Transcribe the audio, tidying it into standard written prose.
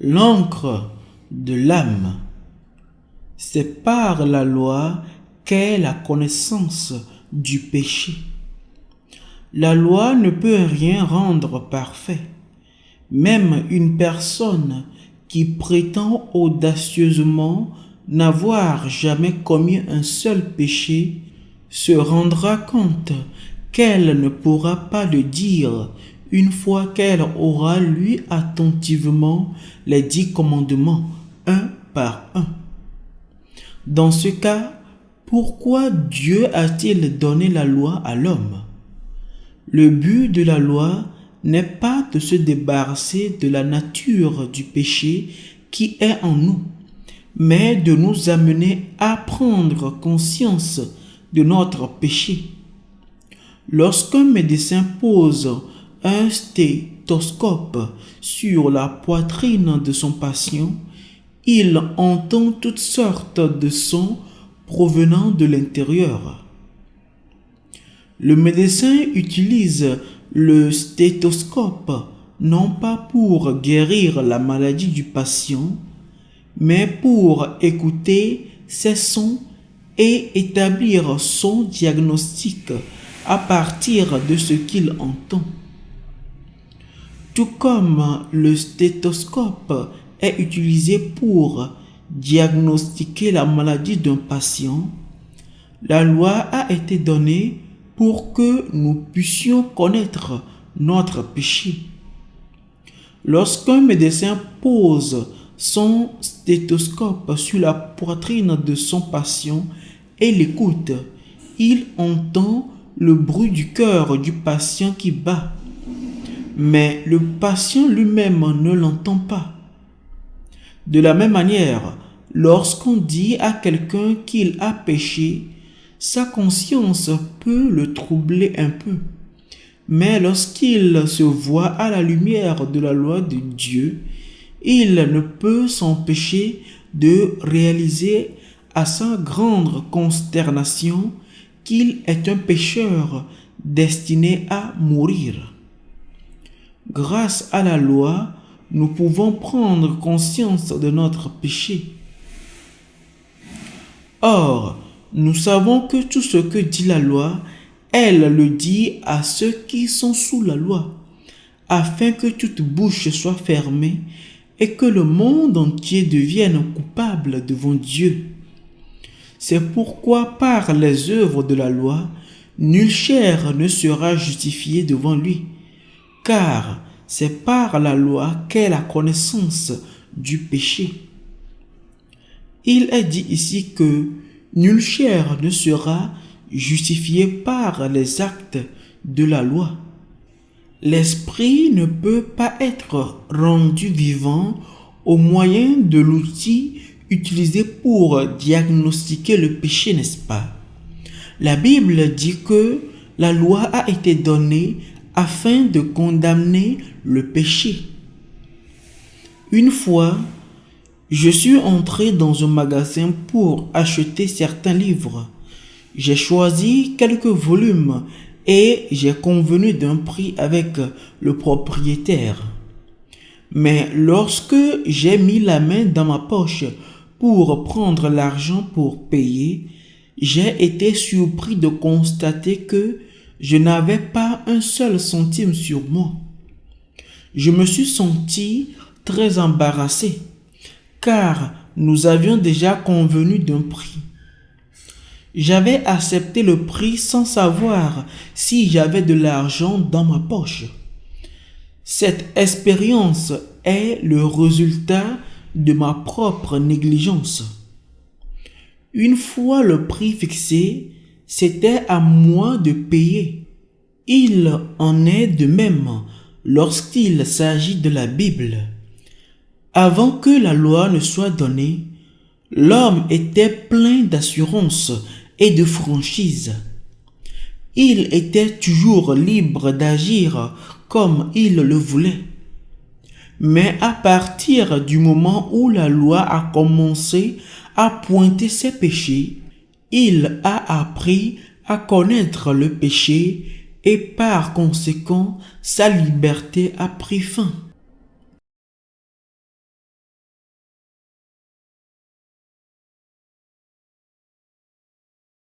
l'encre de l'âme. C'est par la loi qu'est la connaissance du péché. La loi ne peut rien rendre parfait. Même une personne qui prétend audacieusement n'avoir jamais commis un seul péché se rendra compte qu'elle ne pourra pas le dire une fois qu'elle aura lu attentivement les 10 commandements, un par un. Dans ce cas, pourquoi Dieu a-t-il donné la loi à l'homme? Le but de la loi n'est pas de se débarrasser de la nature du péché qui est en nous, mais de nous amener à prendre conscience de notre péché. Lorsqu'un médecin pose un stéthoscope sur la poitrine de son patient, il entend toutes sortes de sons provenant de l'intérieur. Le médecin utilise le stéthoscope non pas pour guérir la maladie du patient, mais pour écouter ces sons et établir son diagnostic à partir de ce qu'il entend. Tout comme le stéthoscope est utilisé pour diagnostiquer la maladie d'un patient, la loi a été donnée pour que nous puissions connaître notre péché. Lorsqu'un médecin pose son stéthoscope sur la poitrine de son patient et l'écoute, il entend le bruit du cœur du patient qui bat. Mais le patient lui-même ne l'entend pas. De la même manière, lorsqu'on dit à quelqu'un qu'il a péché, sa conscience peut le troubler un peu. Mais lorsqu'il se voit à la lumière de la loi de Dieu, il ne peut s'empêcher de réaliser à sa grande consternation qu'il est un pécheur destiné à mourir. Grâce à la loi, nous pouvons prendre conscience de notre péché. Or, nous savons que tout ce que dit la loi, elle le dit à ceux qui sont sous la loi, afin que toute bouche soit fermée et que le monde entier devienne coupable devant Dieu. C'est pourquoi par les œuvres de la loi, nulle chair ne sera justifiée devant lui, car c'est par la loi qu'est la connaissance du péché. Il est dit ici que nulle chair ne sera justifiée par les actes de la loi. L'esprit ne peut pas être rendu vivant au moyen de l'outil utilisé pour diagnostiquer le péché, n'est-ce pas? La Bible dit que la loi a été donnée afin de condamner le péché. Une fois, je suis entré dans un magasin pour acheter certains livres. J'ai choisi quelques volumes et j'ai convenu d'un prix avec le propriétaire. Mais lorsque j'ai mis la main dans ma poche pour prendre l'argent pour payer, j'ai été surpris de constater que je n'avais pas un seul centime sur moi. Je me suis senti très embarrassé, car nous avions déjà convenu d'un prix. J'avais accepté le prix sans savoir si j'avais de l'argent dans ma poche. Cette expérience est le résultat de ma propre négligence. Une fois le prix fixé, c'était à moi de payer. Il en est de même lorsqu'il s'agit de la Bible. Avant que la loi ne soit donnée, l'homme était plein d'assurance et de franchise. Il était toujours libre d'agir comme il le voulait. Mais à partir du moment où la loi a commencé à pointer ses péchés, il a appris à connaître le péché et par conséquent, sa liberté a pris fin.